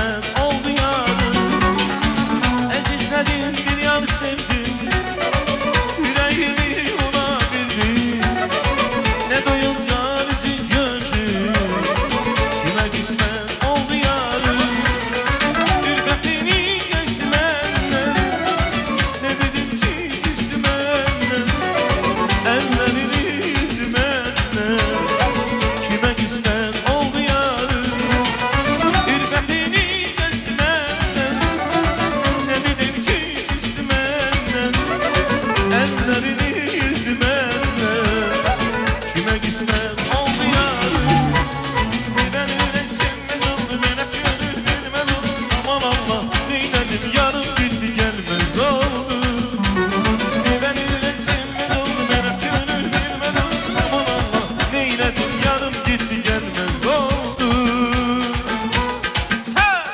kısmet oldu yarım. Ezizledim bir yar sevdim, yüreğimi ona bildim. Ne doyunca yüzün gördüm, kime kısmet oldu yarım. Ürketini geçti benden, ne dedim ki düştü benden. Ellerini yüzdü benden, kime kısmet oldu yarım. Ürketini geçti benden, ne dedim ki düştü benden. Ellerini yüzdü benden, kime kısmet oldu yarım. Seven öyle sevmez oldu, ben hep gönül bilmez oldu. Aman Allah, neyledim yarım gitti gelmez oldu. Seven öyle sevmez oldu, ben hep gönül bilmez oldu. Aman Allah, neyledim yarım gitti gelmez oldu. Ha!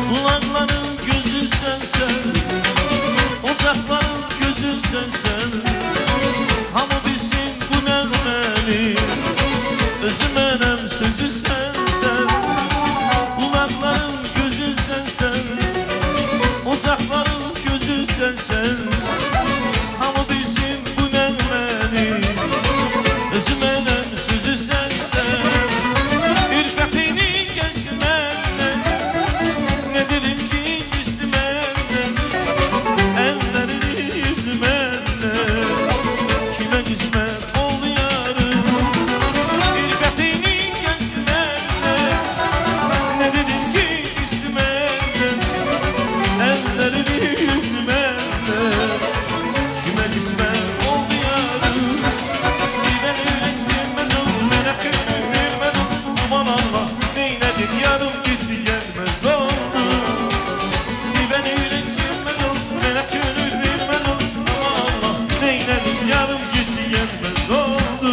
Kulakların gözü sensen, ocakların gözü sensen. Hamı bilsin bu nəğməni, özü mənəm sözü sensen. Kulakların gözü sensen, ocakların gözü sensen. Hamı bilsin bu nəğməni, özü mənəm sözü sensen. Ürketini geçti benden, ne dedim ki küstü benden. Ellerini yüzdü benden, kime kısmet oldu yarım. Ürketini geçti benden, ne dedim ki küstü benden. Ellerini yüzdü benden, kime kısmet oldu yarım. Seven öyle sevmez oldu, ben hep gönül bilmez oldu. Aman Allah, neyledim yarım gitti gelmez oldu. Seven öyle sevmez oldu, ben hep gönül bilmez oldu. Aman Allah, neyledim yarım gitti gelmez oldu.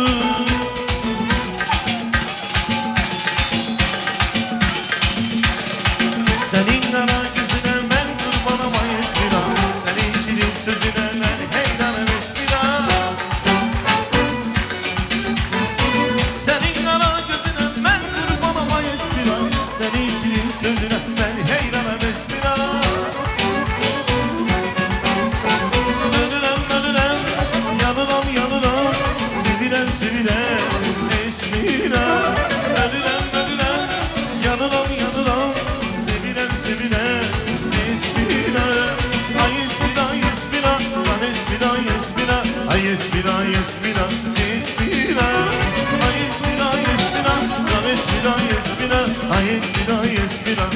Senin kara gözüne ben kurbanım ay esmira. Senin şirin sözüne ben heyranım esmira. Senin kara gözüne ben kurbanım ay esmira. Senin şirin sözüne ben heyranım esmira. Dönürem dönürem, yanıram yanıram, sevilen sevilen esmira. Dönürem dönürem, yanıram yanıram, sevilen sevilen esmira. Ay esmira esmira, lan esmira esmira. Ay esmira esmira, esmira. Ay esmira esmira, lan esmira esmira. Ay esmira esmira.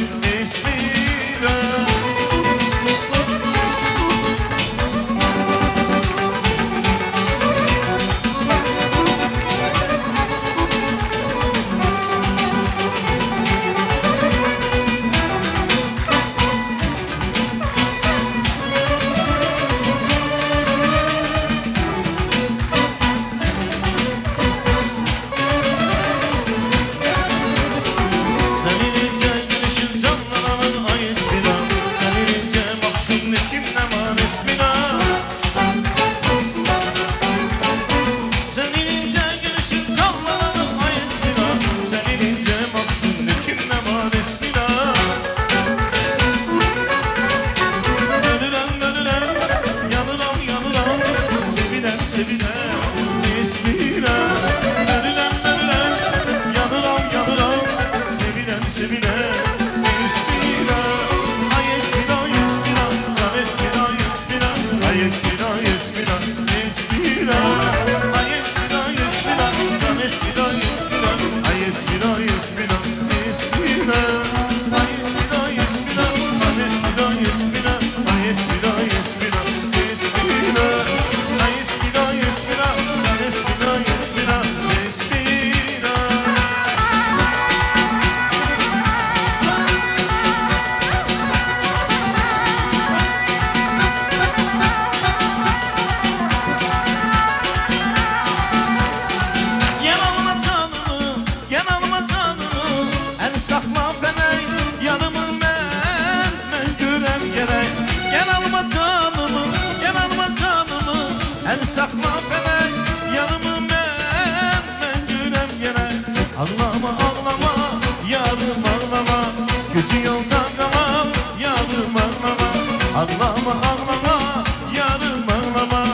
Gözü yolda kalan yarım ağlama. Ağlama ağlama yarım ağlama.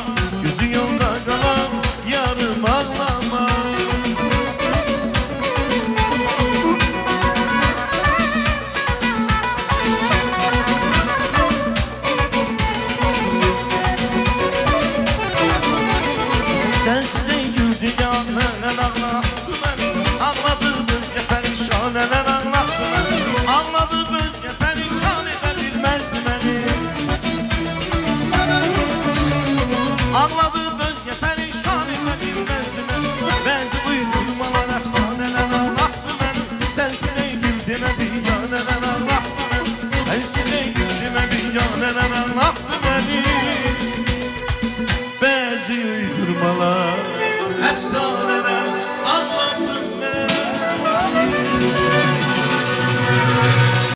Gözü yolda kalan yarım ağlama. Sensiz ey güldü ya neler ağlattı beni. Ağladı gözle perişan neler ağlattı beni. Ağladı gözle perişan edebilmezdi beni. Ağladı gözle perişan edebilmezdi beni. Bazı uydurmalar efsaneler ağlattı beni. Sensiz ey güldü ya neler ağlattı beni. Sensiz ey güldü ya neler ağlattı beni. Bazı uydurmalar efsane